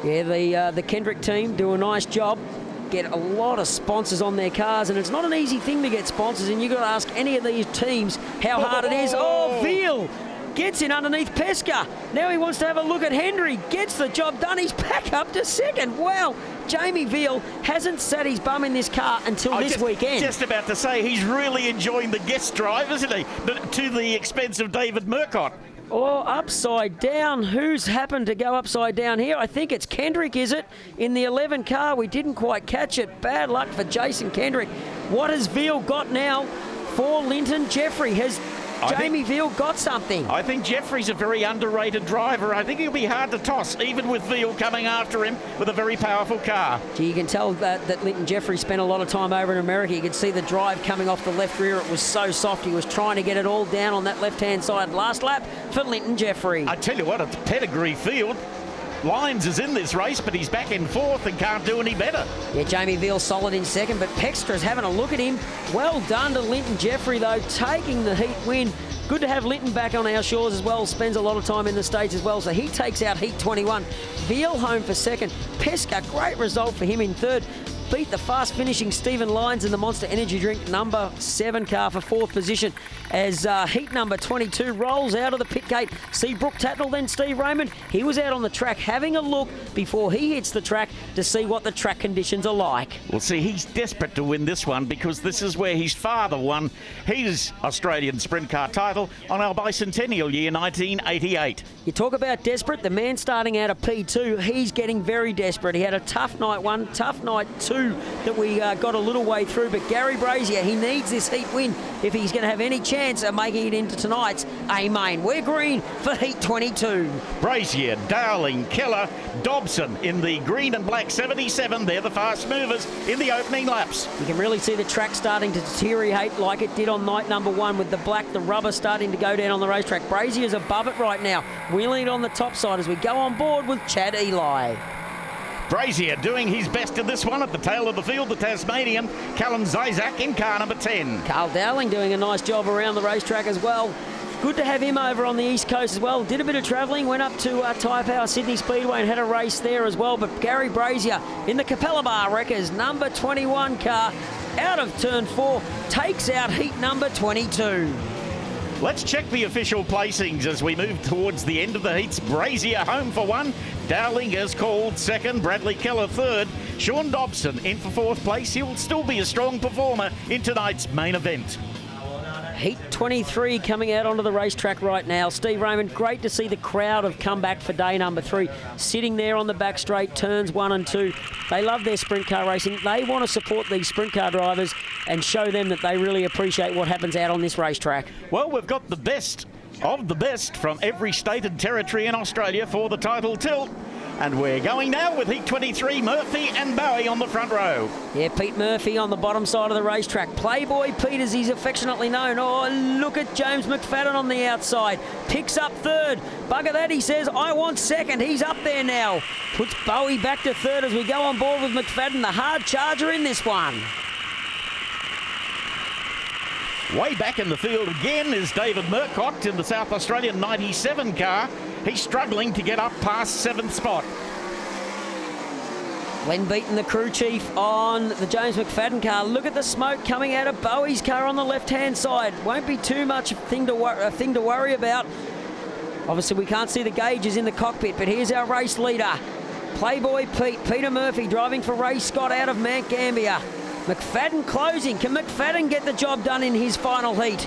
Speaker 2: Yeah, the Kendrick team do a nice job. Get a lot of sponsors on their cars, and it's not an easy thing to get sponsors, and you've got to ask any of these teams how hard it is. Oh, Veal gets in underneath Pesca. Now he wants to have a look at Hendry. Gets the job done. He's back up to second. Wow. Jamie Veal hasn't sat his bum in this car until this weekend.
Speaker 1: Just about to say, he's really enjoying the guest drive, isn't he? To the expense of David Murcott.
Speaker 2: Oh, upside down. Who's happened to go upside down here? I think it's Kendrick, is it? In the 11 car, we didn't quite catch it. Bad luck for Jason Kendrick. What has Veal got now for Linton Jeffrey? Has Jamie Veal got something?
Speaker 1: I think Jeffrey's a very underrated driver. I think he'll be hard to toss, even with Veal coming after him with a very powerful car.
Speaker 2: Gee, you can tell that Linton Jeffrey spent a lot of time over in America. You can see the drive coming off the left rear. It was so soft. He was trying to get it all down on that left-hand side. Last lap for Linton Jeffrey.
Speaker 1: I tell you what, it's a pedigree field. Lyons is in this race, but he's back in 4th and can't do any better.
Speaker 2: Yeah, Jamie Veal solid in 2nd, but Pextra's having a look at him. Well done to Linton Jeffrey, though, taking the heat win. Good to have Linton back on our shores as well. Spends a lot of time in the States as well, so he takes out heat 21. Veal home for 2nd. Pesca, great result for him in 3rd. Beat the fast-finishing Stephen Lyons in the Monster Energy Drink number 7 car for 4th position as heat number 22 rolls out of the pit gate. See Brooke Tatnell, then Steve Raymond. He was out on the track having a look before he hits the track to see what the track conditions are like.
Speaker 1: Well, see, he's desperate to win this one because this is where his father won his Australian Sprint Car title on our bicentennial year, 1988.
Speaker 2: You talk about desperate, the man starting out of P2, he's getting very desperate. He had a tough night 1, tough night 2 that we got a little way through, but Gary Brazier, he needs this heat win if he's going to have any chance of making it into tonight's A-Main. We're green for heat 22.
Speaker 1: Brazier, Dowling, Keller, Dobson in the green and black 77. They're the fast movers in the opening laps.
Speaker 2: You can really see the track starting to deteriorate like it did on night number 1 with the black, the rubber starting to go down on the racetrack. Brazier's above it right now, wheeling it on the top side as we go on board with Chad Eli.
Speaker 1: Brazier doing his best in this one at the tail of the field, the Tasmanian, Callum Zizak in car number 10.
Speaker 2: Carl Dowling doing a nice job around the racetrack as well. Good to have him over on the East Coast as well. Did a bit of travelling, went up to Tyre Power Sydney Speedway and had a race there as well. But Gary Brazier in the Capella Bar Wreckers number 21 car out of turn 4 takes out heat number 22.
Speaker 1: Let's check the official placings as we move towards the end of the heats. Brazier home for 1. Dowling is called 2nd. Bradley Keller 3rd. Sean Dobson in for 4th place. He'll still be a strong performer in tonight's main event.
Speaker 2: Heat 23 coming out onto the racetrack right now. Steve Raymond, great to see the crowd have come back for day number 3. Sitting there on the back straight, turns 1 and 2. They love their sprint car racing. They want to support these sprint car drivers and show them that they really appreciate what happens out on this racetrack.
Speaker 1: Well, we've got the best of the best from every state and territory in Australia for the title tilt. And we're going now with Heat 23, Murphy and Bowie on the front row.
Speaker 2: Yeah, Pete Murphy on the bottom side of the racetrack. Playboy Pete, as he's affectionately known. Oh, look at James McFadden on the outside. Picks up 3rd. Bugger that, he says, I want 2nd. He's up there now. Puts Bowie back to 3rd as we go on board with McFadden, the hard charger in this one.
Speaker 1: Way back in the field again is David Murcott in the South Australian 97 car. He's struggling to get up past 7th spot.
Speaker 2: Glenn Beaton, the crew chief on the James McFadden car. Look at the smoke coming out of Bowie's car on the left-hand side. Won't be too much a thing to worry about. Obviously, we can't see the gauges in the cockpit, but here's our race leader. Playboy Pete, Peter Murphy driving for Ray Scott out of Mount Gambier. McFadden closing. Can McFadden get the job done in his final heat?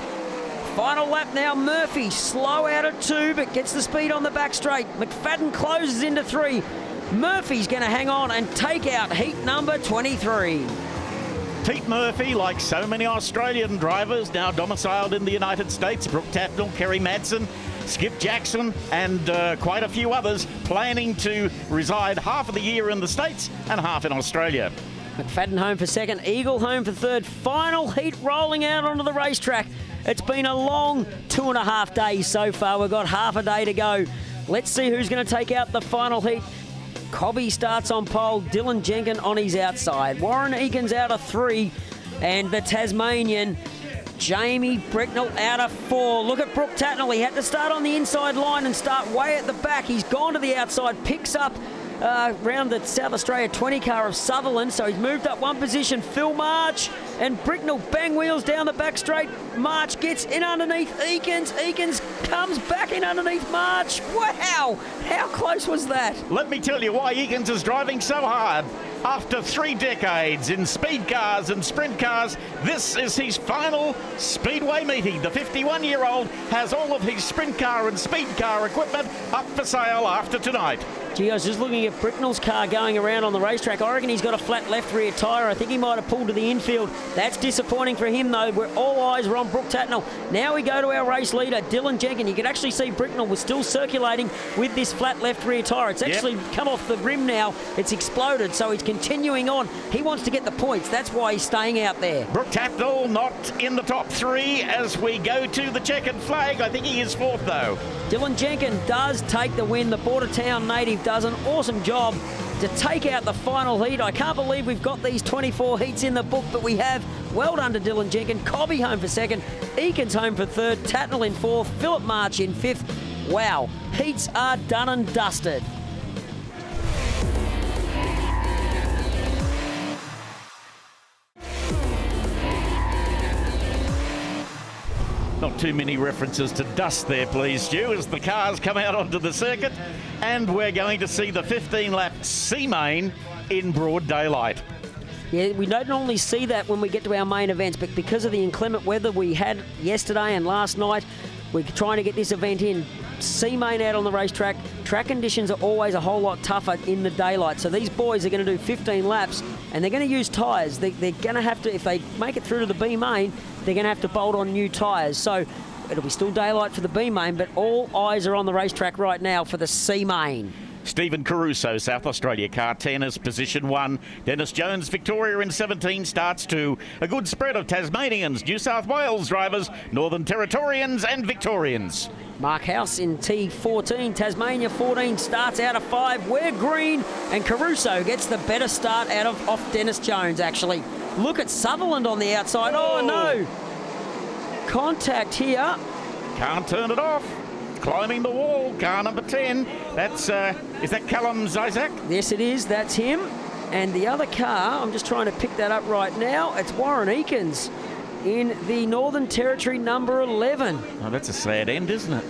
Speaker 2: Final lap now, Murphy slow out of 2, but gets the speed on the back straight. McFadden closes into 3. Murphy's going to hang on and take out heat number 23.
Speaker 1: Pete Murphy, like so many Australian drivers now domiciled in the United States, Brooke Tatnell, Kerry Madsen, Skip Jackson and quite a few others planning to reside half of the year in the States and half in Australia.
Speaker 2: McFadden home for 2nd, Eagle home for 3rd. Final heat rolling out onto the racetrack. It's been a long 2.5 days so far. We've got half a day to go. Let's see who's going to take out the final heat. Cobby starts on pole. Dylan Jenkins on his outside. Warren Eakins out of 3. And the Tasmanian, Jamie Bricknell out of 4. Look at Brooke Tatnell. He had to start on the inside line and start way at the back. He's gone to the outside, picks up round the South Australia 20 car of Sutherland, so he's moved up 1 position. Phil March and Bricknell bang wheels down the back straight. March gets in underneath Eakins. Eakins comes back in underneath March. Wow, how close was that?
Speaker 1: Let me tell you why Eakins is driving so hard. After 3 decades in speed cars and sprint cars, this is his final Speedway meeting. The 51-year-old has all of his sprint car and speed car equipment up for sale after tonight.
Speaker 2: Gee, I was just looking at Bricknell's car going around on the racetrack. I reckon he's got a flat left rear tyre. I think he might have pulled to the infield. That's disappointing for him, though. All eyes are on Brooke Tatnell. Now we go to our race leader, Dylan Jenkins. You can actually see Bricknell was still circulating with this flat left rear tyre. It's actually come off the rim now. It's exploded, so he's continuing on. He wants to get the points. That's why he's staying out there.
Speaker 1: Brooke Tatnell not in the top 3 as we go to the checkered flag. I think he is 4th, though.
Speaker 2: Dylan Jenkins does take the win. The Bordertown native does an awesome job to take out the final heat. I can't believe we've got these 24 heats in the book, but we have. Well done to Dylan Jenkins. Cobby home for 2nd, Eakins home for 3rd, Tatnell in 4th, Philip March in 5th. Wow, heats are done and dusted.
Speaker 1: Not too many references to dust there, please, Stu, as the cars come out onto the circuit. And we're going to see the 15-lap C-Main in broad daylight.
Speaker 2: Yeah, we don't normally see that when we get to our main events, but because of the inclement weather we had yesterday and last night, we're trying to get this event in. C-Main out on the racetrack. Track conditions are always a whole lot tougher in the daylight. So these boys are going to do 15 laps and they're going to use tyres. They're going to have to, if they make it through to the B-Main, they're going to have to bolt on new tyres. So it'll be still daylight for the B-Main, but all eyes are on the racetrack right now for the C-Main.
Speaker 1: Stephen Caruso, South Australia car 10 is position 1. Dennis Jones, Victoria in 17 starts 2. A good spread of Tasmanians, New South Wales drivers, Northern Territorians and Victorians.
Speaker 2: Mark House in T14, Tasmania 14 starts out of 5. We're green and Caruso gets the better start out of off Dennis Jones actually. Look at Sutherland on the outside. Oh no! Contact here.
Speaker 1: Can't turn it off. Climbing the wall, car number 10. That's, is that Callum Zizak?
Speaker 2: Yes, it is. That's him. And the other car, I'm just trying to pick that up right now. It's Warren Eakins in the Northern Territory number 11.
Speaker 1: Oh, that's a sad end, isn't it?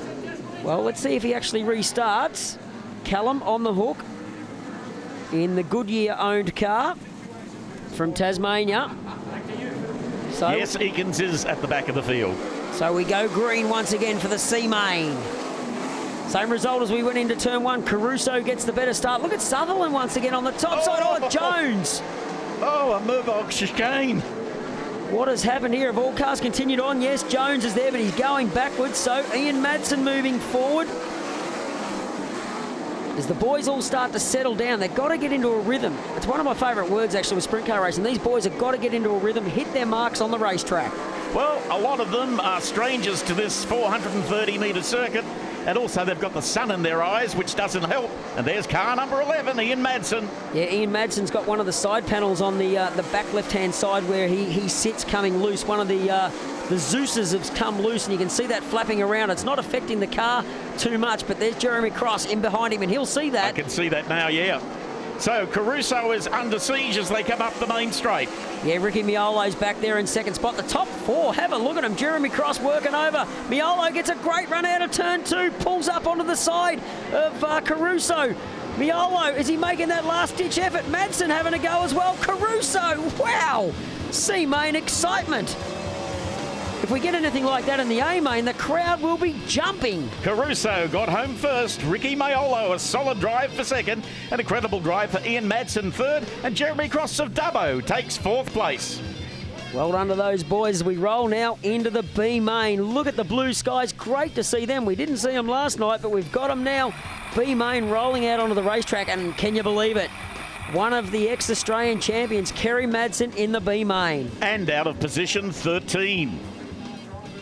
Speaker 2: Well, let's see if he actually restarts. Callum on the hook in the Goodyear-owned car from Tasmania. So,
Speaker 1: yes, Eakins is at the back of the field.
Speaker 2: So we go green once again for the C-Main. Same result as we went into turn 1. Caruso gets the better start. Look at Sutherland once again on the top side. Oh, Jones.
Speaker 1: Oh, a Murdoch chicane.
Speaker 2: What has happened here? Have all cars continued on? Yes, Jones is there, but he's going backwards. So Ian Madsen moving forward. As the boys all start to settle down, they've got to get into a rhythm. It's one of my favourite words, actually, with sprint car racing. These boys have got to get into a rhythm, hit their marks on the racetrack.
Speaker 1: Well, a lot of them are strangers to this 430-metre circuit, and also they've got the sun in their eyes, which doesn't help. And there's car number 11, Ian Madsen.
Speaker 2: Yeah, Ian Madsen's got one of the side panels on the back left-hand side where he sits coming loose. One of the Zeuses has come loose, and you can see that flapping around. It's not affecting the car too much, but there's Jeremy Cross in behind him, and he'll see that.
Speaker 1: I can see that now, yeah. So Caruso is under siege as they come up the main straight.
Speaker 2: Yeah, Ricky Miolo's back there in second spot. The top 4, have a look at him. Jeremy Cross working over. Miolo gets a great run out of turn 2, pulls up onto the side of Caruso. Miolo, is he making that last-ditch effort? Madsen having a go as well. Caruso, wow! C-Main excitement. If we get anything like that in the A-Main, the crowd will be jumping.
Speaker 1: Caruso got home first. Ricky Miolo, a solid drive for second. An incredible drive for Ian Madsen third. And Jeremy Cross of Dubbo takes 4th place.
Speaker 2: Well done to those boys as we roll now into the B-Main. Look at the blue skies. Great to see them. We didn't see them last night, but we've got them now. B-Main rolling out onto the racetrack. And can you believe it? One of the ex-Australian champions, Kerry Madsen, in the B-Main.
Speaker 1: And out of position 13.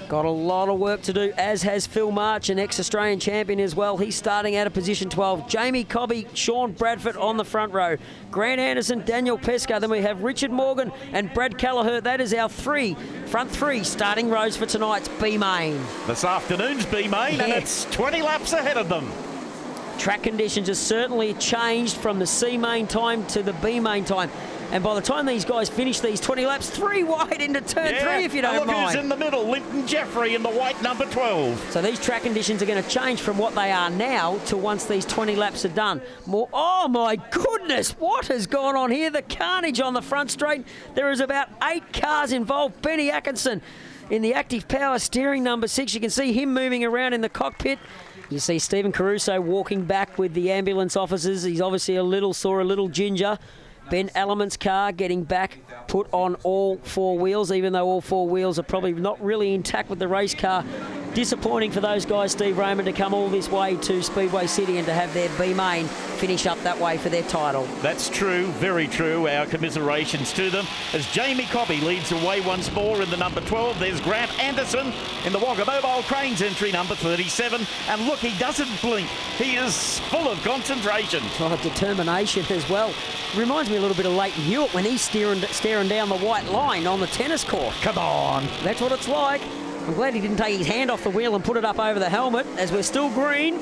Speaker 2: Got a lot of work to do, as has Phil March, an ex-Australian champion as well. He's starting out of position 12. Jamie Cobby, Sean Bradford on the front row. Grant Anderson, Daniel Pesca. Then we have Richard Morgan and Brad Kelleher. That is our front three starting rows for tonight's B-Main.
Speaker 1: This afternoon's B-Main, and it's 20 laps ahead of them.
Speaker 2: Track conditions have certainly changed from the C-Main time to the B-Main time. And by the time these guys finish these 20 laps, 3 wide into turn 3, if you don't mind.
Speaker 1: Look who's in the middle, Linton Jeffrey in the white number 12.
Speaker 2: So these track conditions are going to change from what they are now to once these 20 laps are done. Oh my goodness, what has gone on here? The carnage on the front straight. There is about 8 cars involved. Benny Atkinson in the active power steering number 6. You can see him moving around in the cockpit. You see Stephen Caruso walking back with the ambulance officers. He's obviously a little sore, a little ginger. Ben Alleman's car getting back, put on all 4 wheels, even though all 4 wheels are probably not really intact with the race car. Disappointing for those guys, Steve Raymond, to come all this way to Speedway City and to have their B-Main finish up that way for their title.
Speaker 1: That's true, very true. Our commiserations to them. As Jamie Cobby leads away once more in the number 12, there's Grant Anderson in the Wagga Mobile Cranes entry number 37. And look, he doesn't blink. He is full of concentration.
Speaker 2: Oh, determination as well. Reminds me a little bit of Leighton Hewitt when he's staring down the white line on the tennis court.
Speaker 1: Come on.
Speaker 2: That's what it's like. I'm glad he didn't take his hand off the wheel and put it up over the helmet as we're still green.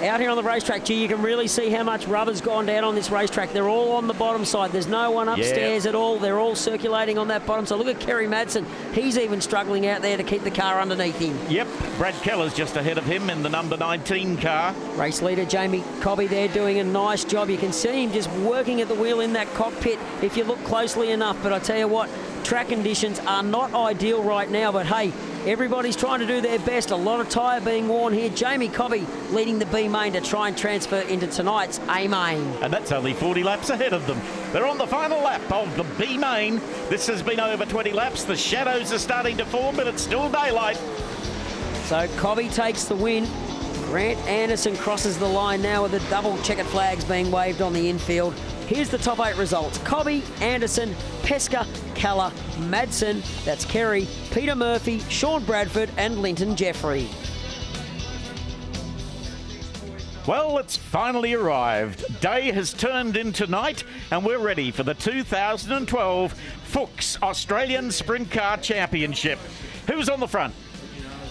Speaker 2: Out here on the racetrack, gee, you can really see how much rubber's gone down on this racetrack. They're all on the bottom side. There's no one upstairs at all. They're all circulating on that bottom. So look at Kerry Madsen. He's even struggling out there to keep the car underneath him.
Speaker 1: Yep, Brad Keller's just ahead of him in the number 19 car.
Speaker 2: Race leader Jamie Cobby there doing a nice job. You can see him just working at the wheel in that cockpit if you look closely enough. But I tell you what, track conditions are not ideal right now. But hey, everybody's trying to do their best. A lot of tyre being worn here. Jamie Cobby leading the B-Main to try and transfer into tonight's A-Main.
Speaker 1: And that's only 40 laps ahead of them. They're on the final lap of the B-Main. This has been over 20 laps. The shadows are starting to form, but it's still daylight.
Speaker 2: So Cobby takes the win. Grant Anderson crosses the line now with the double checkered flags being waved on the infield. Here's the top 8 results. Cobby, Anderson, Pesca, Keller, Madsen, that's Kerry, Peter Murphy, Sean Bradford and Linton Jeffrey.
Speaker 1: Well, it's finally arrived. Day has turned into night and we're ready for the 2012 Fuchs Australian Sprintcar Championship. Who's on the front?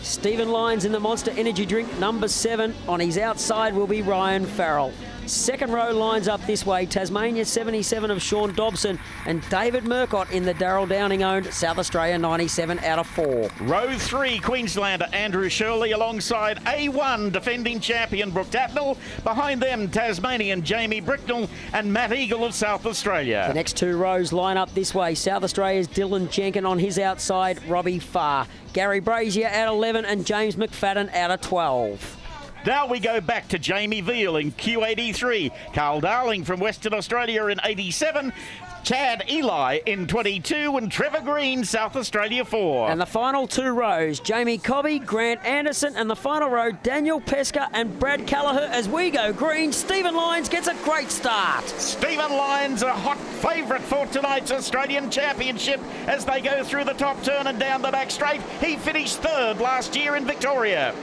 Speaker 2: Stephen Lyons in the Monster Energy drink, number 7. On his outside will be Ryan Farrell. Second row lines up this way. Tasmania 77 of Sean Dobson and David Murcott in the Darryl Downing-owned South Australia 97 out of 4.
Speaker 1: Row 3, Queenslander Andrew Shirley alongside A1 defending champion Brooke Tatnell. Behind them, Tasmanian Jamie Bricknell and Matt Eagle of South Australia.
Speaker 2: The next 2 rows line up this way. South Australia's Dylan Jenkin on his outside, Robbie Farr. Gary Brazier out 11 and James McFadden out of 12.
Speaker 1: Now we go back to Jamie Veal in Q83, Carl Darling from Western Australia in 87, Chad Eli in 22 and Trevor Green, South Australia 4.
Speaker 2: And the final 2 rows, Jamie Cobby, Grant Anderson, and the final row, Daniel Pesca and Brad Callagher as we go green. Stephen Lyons gets a great start.
Speaker 1: Stephen Lyons, a hot favourite for tonight's Australian Championship as they go through the top turn and down the back straight. He finished 3rd last year in Victoria.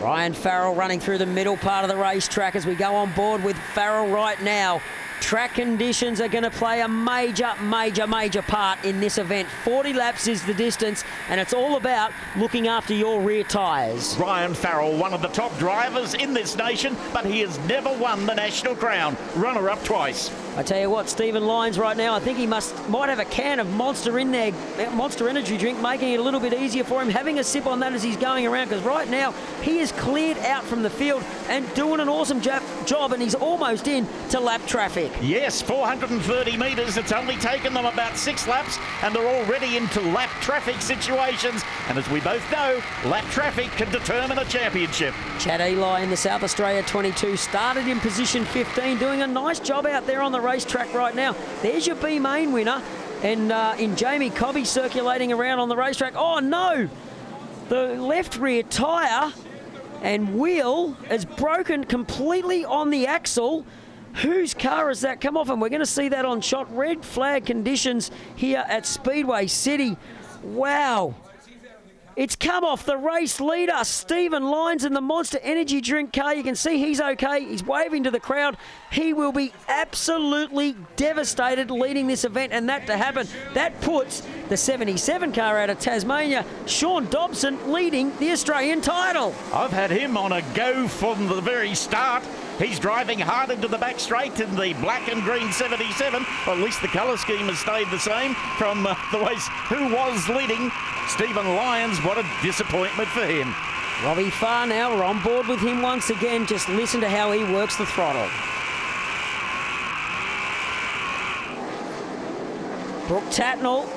Speaker 2: Ryan Farrell running through the middle part of the racetrack as we go on board with Farrell right now. Track conditions are going to play a major part in this event. 40 laps is the distance, and it's all about looking after your rear tyres.
Speaker 1: Ryan Farrell, one of the top drivers in this nation, but he has never won the national crown. Runner-up twice.
Speaker 2: I tell you what, Stephen Lyons right now, I think he might have a can of Monster in there, Monster Energy drink, making it a little bit easier for him, having a sip on that as he's going around, because right now he is cleared out from the field and doing an awesome job, and he's almost in to lap traffic.
Speaker 1: Yes, 430 metres. It's only taken them about 6 laps, and they're already into lap traffic situations. And as we both know, lap traffic can determine a championship.
Speaker 2: Chad Eli in the South Australia 22 started in position 15, doing a nice job out there on the racetrack right now. There's your B main winner, and in Jamie Cobby circulating around on the racetrack. Oh no, the left rear tyre and wheel is broken completely on the axle. Whose car has that come off? And we're going to see that on shot. Red flag conditions here at Speedway City. Wow. It's come off the race leader, Stephen Lyons, in the Monster Energy drink car. You can see he's okay. He's waving to the crowd. He will be absolutely devastated leading this event, and that to happen, that puts the 77 car out of Tasmania, Sean Dobson, leading the Australian title.
Speaker 1: I've had him on a go from the very start. He's driving hard into the back straight in the black and green 77. Well, at least the colour scheme has stayed the same from the ways who was leading. Stephen Lyons, what a disappointment for him.
Speaker 2: Robbie Farr now, we're on board with him once again. Just listen to how he works the throttle. Brooke Tatnell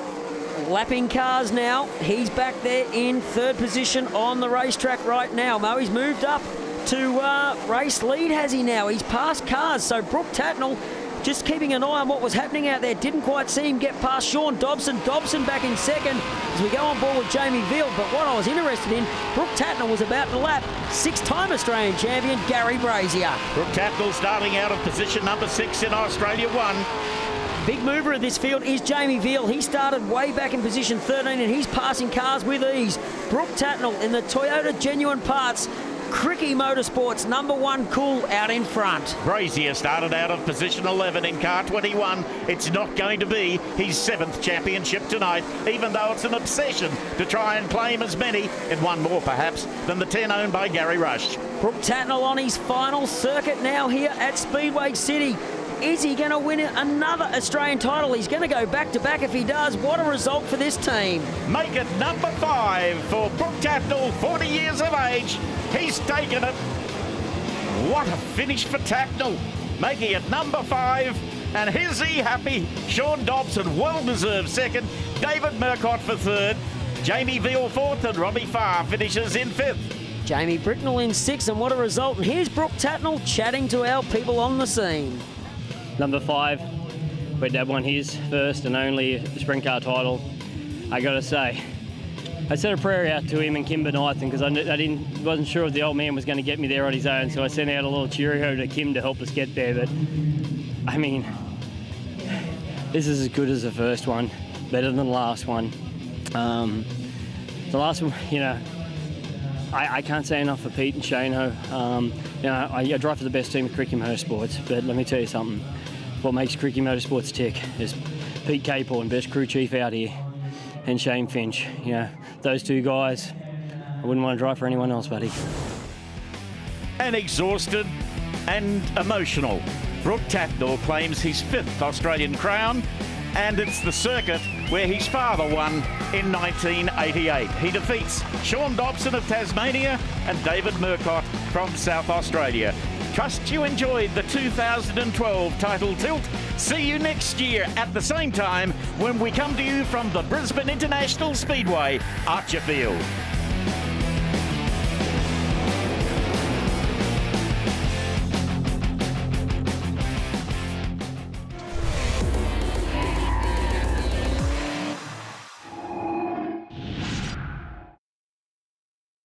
Speaker 2: lapping cars now. He's back there in 3rd position on the racetrack right now. Mo, he's moved up to race lead, has he now? He's passed cars, so Brooke Tatnell just keeping an eye on what was happening out there. Didn't quite see him get past Sean Dobson. Dobson back in 2nd as we go on board with Jamie Veal. But what I was interested in, Brooke Tatnell was about to lap 6-time Australian champion Gary Brazier.
Speaker 1: Brooke Tatnell starting out of position number 6 in Australia 1.
Speaker 2: Big mover of this field is Jamie Veal. He started way back in position 13 and he's passing cars with ease. Brooke Tatnell in the Toyota Genuine Parts Cricky Motorsports #1 Cool out in front.
Speaker 1: Brazier started out of position 11 in car 21. It's not going to be his 7th championship tonight, even though it's an obsession to try and claim as many, and one more perhaps, than the 10 owned by Gary Rush.
Speaker 2: Brooke Tatnell on his final circuit now here at Speedway City. Is he going to win another Australian title? He's going to go back-to-back if he does. What a result for this team.
Speaker 1: Make it number 5 for Brooke Tatnell, 40 years of age. He's taken it. What a finish for Tatnell, making it number 5. And is he happy? Sean Dobson, well-deserved 2nd. David Murcott for 3rd. Jamie Veal 4th, and Robbie Farr finishes in 5th.
Speaker 2: Jamie Bricknell in 6th, and what a result. And here's Brooke Tatnell chatting to our people on the scene.
Speaker 4: Number 5, where Dad won his first and only sprint car title. I got to say, I sent a prayer out to him and Kim Benithan because I wasn't sure if the old man was going to get me there on his own, so I sent out a little cheerio to Kim to help us get there. But I mean, this is as good as the first one, better than the last one. The last one, you know, I can't say enough for Pete and Shano. You know, I drive for the best team at Cricky Motorsports, but let me tell you something. What makes Cricky Motorsports tick is Pete Capel, best crew chief out here, and Shane Finch. You know, those two guys, I wouldn't want to drive for anyone else, buddy.
Speaker 1: And exhausted and emotional, Brooke Tatnall claims his 5th Australian crown, and it's the circuit where his father won in 1988. He defeats Sean Dobson of Tasmania and David Murcott from South Australia. Trust you enjoyed the 2012 title tilt. See you next year at the same time when we come to you from the Brisbane International Speedway, Archerfield.